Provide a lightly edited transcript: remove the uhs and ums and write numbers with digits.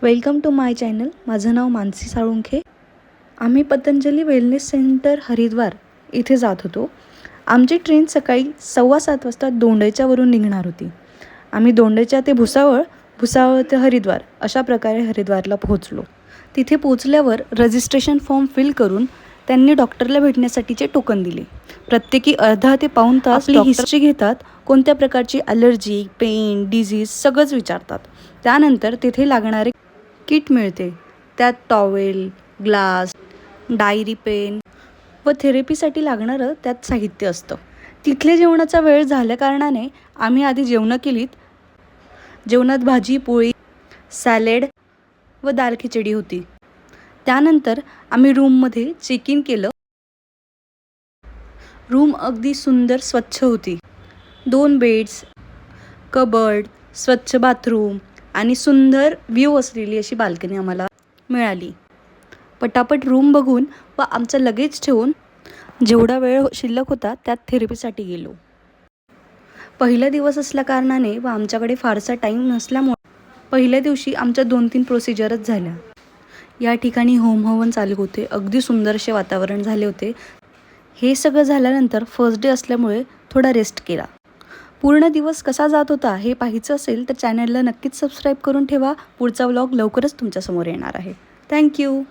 Welcome to my channel. माझं नाव मानसी साळुंखे. आम्ही Patanjali wellness centre Haridwar इथे जात होतो. आमची ट्रेन सकाळी 7:15 वाजता दोंडेच्यावरून निघणार होती. आम्ही दोंडेच्या ते भुसावळ ते हरिद्वार अशा प्रकारे हरिद्वारला पोहोचलो. तिथे पोहोचल्यावर रजिस्ट्रेशन फॉर्म फिल करून त्यांनी डॉक्टरला भेटण्यासाठीचे टोकन दिले. प्रत्येकी अर्धा ते पाऊण तास आपली हिस्ट्री घेतात. कोणत्या प्रकारची ॲलर्जी, पेन, डिझीज सगळंच विचारतात. त्यानंतर तिथे लागणारे किट मिळते. त्यात टॉवेल, ग्लास, डायरी, पेन व थेरपीसाठी लागणारं त्यात साहित्य असतं. तिथले जेवणाचा वेळ झाल्याकारणाने आम्ही आधी जेवणं केलीत. जेवणात भाजी, पोळी, सॅलेड व दाल खिचडी होती. त्यानंतर आम्ही रूममध्ये चेक इन केलं. रूम अगदी सुंदर स्वच्छ होती. 2 बेड्स, कबर्ड, स्वच्छ बाथरूम आणि सुंदर व्ह्यू असलेली अशी बाल्कनी आम्हाला मिळाली. पटापट रूम बघून व आमचं लगेज ठेवून जेवढा वेळ शिल्लक होता त्यात थेरपीसाठी गेलो. पहिला दिवस असल्याकारणाने व आमच्याकडे फारसा टाईम नसल्यामुळे पहिल्या दिवशी आमच्या 2-3 प्रोसिजरच झाल्या. या ठिकाणी होम हवन चालू होते. अगदी सुंदर असे वातावरण झाले होते. हे सगळं झाल्यानंतर फर्स्ट डे असल्यामुळे थोडा रेस्ट केला. पूर्ण दिवस कसा जात होता हे पाहायचं असेल तर चॅनलला नक्कीच सबस्क्राईब करून ठेवा. पुढचा व्लॉग लवकरच तुमच्यासमोर येणार आहे. थँक्यू.